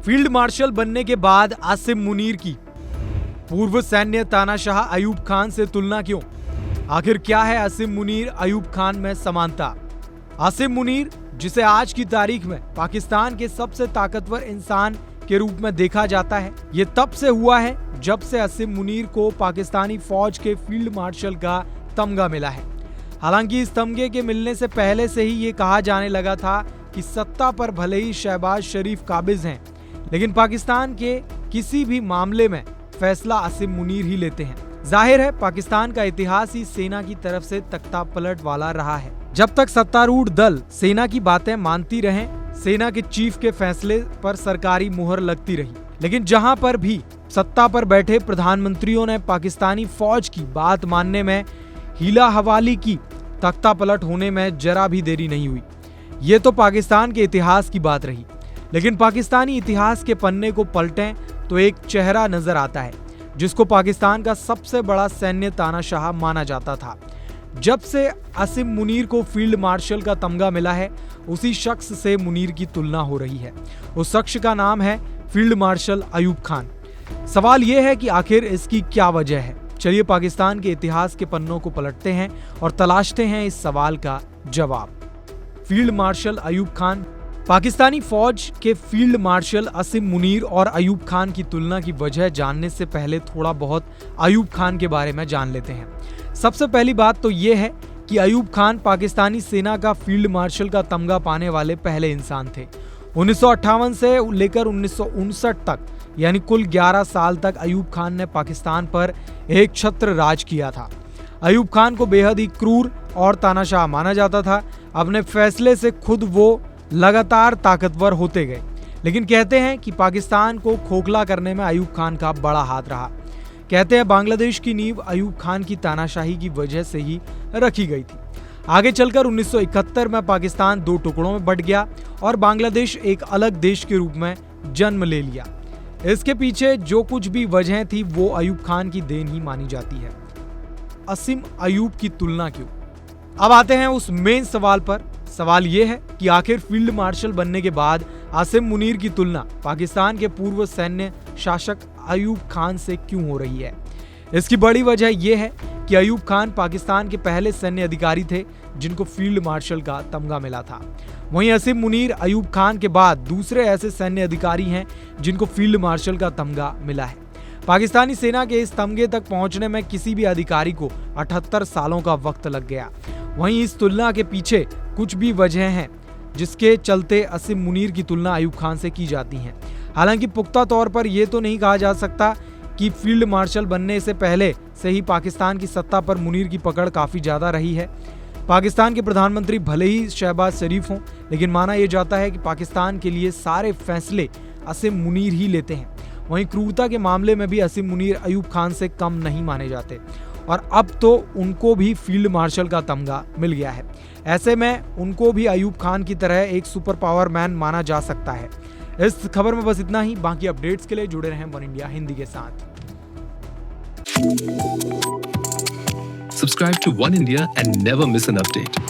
Field marshal बनने के बाद आसिम मुनीर की पूर्व सैन्य तानाशाह अयूब खान से तुलना क्यों? आखिर क्या है आसिम मुनीर अयूब खान में समानता? आसिम मुनीर, जिसे आज की तारीख में पाकिस्तान के सबसे ताकतवर इंसान के रूप में देखा जाता है, ये तब से हुआ है जब से आसिम मुनीर को पाकिस्तानी फौज के फील्ड मार्शल का तमगा मिला है। हालांकि इस तमगे के मिलने से पहले से ही ये कहा जाने लगा था कि सत्ता पर भले ही शहबाज शरीफ काबिज हैं, लेकिन पाकिस्तान के किसी भी मामले में फैसला आसिम मुनीर ही लेते हैं। जाहिर है, पाकिस्तान का इतिहास ही सेना की तरफ से तख्ता पलट वाला रहा है। जब तक सत्तारूढ़ दल सेना की बातें मानती रहें, सेना के चीफ के फैसले पर सरकारी मुहर लगती रही। लेकिन जहां पर भी सत्ता पर बैठे प्रधानमंत्रियों ने पाकिस्तानी फौज की बात मानने में हीला हवाली की, तख्ता पलट होने में जरा भी देरी नहीं हुई। ये तो पाकिस्तान के इतिहास की बात रही, लेकिन पाकिस्तानी इतिहास के पन्ने को पलटें तो एक चेहरा नजर आता है जिसको पाकिस्तान का सबसे बड़ा सैन्य तानाशाह माना जाता था। जब से आसिम मुनीर को फील्ड मार्शल का तमगा मिला है, उसी शख्स से मुनीर की तुलना हो रही है। उस शख्स का नाम है फील्ड मार्शल अयूब खान। सवाल यह है कि आखिर इसकी क्या वजह है? चलिए पाकिस्तान के इतिहास के पन्नों को पलटते हैं और तलाशते हैं इस सवाल का जवाब। Field marshal Ayub Khan. पाकिस्तानी फौज के फील्ड मार्शल आसिम मुनीर और अयूब खान की तुलना की वजह जानने से पहले थोड़ा बहुत अयूब खान के बारे में जान लेते हैं। सबसे पहली बात तो ये है कि अयूब खान पाकिस्तानी सेना का फील्ड मार्शल का तमगा पाने वाले पहले इंसान थे। 1958 से लेकर 1959 तक, यानी कुल 11 साल तक अयूब खान ने पाकिस्तान पर एक छत्र राज किया था। अयूब खान को बेहद ही क्रूर और तानाशाह माना जाता था। अपने फैसले से खुद वो लगातार ताकतवर होते गए, लेकिन कहते हैं कि पाकिस्तान को खोखला करने में अयूब खान का बड़ा हाथ रहा। कहते हैं बांग्लादेश की नींव अयूब खान की तानाशाही की वजह से ही रखी गई थी। आगे चलकर 1971 में पाकिस्तान 2 टुकड़ों में बंट गया और बांग्लादेश एक अलग देश के रूप में जन्म ले लिया। इसके पीछे जो कुछ भी वजह थी वो अयूब खान की देन ही मानी जाती है। आसिम अयूब की तुलना क्यों? अब आते हैं उस मेन सवाल पर। सवाल ये है कि आखिर फील्ड मार्शल बनने के बाद आसिम मुनीर की तुलना पाकिस्तान के पूर्व सैन्य शासक अयूब खान से क्यों हो रही है? इसकी बड़ी वजह यह है कि अयूब खान पाकिस्तान के पहले सैन्य अधिकारी थे जिनको फील्ड मार्शल का तमगा मिला था। वहीं आसिम मुनीर अयूब खान के बाद दूसरे ऐसे सैन्य अधिकारी हैं जिनको फील्ड मार्शल का तमगा मिला है। पाकिस्तानी सेना के इस तमगे तक पहुंचने में किसी भी अधिकारी को 78 सालों का वक्त लग गया। वहीं इस तुलना के पीछे कुछ भी वजह हैं जिसके चलते आसिम मुनीर की तुलना अयूब खान से की जाती है। हालांकि पुख्ता तौर पर यह तो नहीं कहा जा सकता कि फील्ड मार्शल बनने से पहले से ही पाकिस्तान की सत्ता पर मुनीर की पकड़ काफी ज्यादा रही है। पाकिस्तान के प्रधानमंत्री भले ही शहबाज शरीफ हों, लेकिन माना यह जाता है कि पाकिस्तान के लिए सारे फैसले आसिम मुनीर ही लेते हैं। वहीं क्रूरता के मामले में भी आसिम मुनीर अयूब खान से कम नहीं माने जाते और अब तो उनको भी फील्ड मार्शल का तमगा मिल गया है। ऐसे में उनको भी अयूब खान की तरह एक सुपर पावर मैन माना जा सकता है। इस खबर में बस इतना ही। बाकी अपडेट्स के लिए जुड़े रहें वन इंडिया हिंदी के साथ। Subscribe to One India and never miss an update.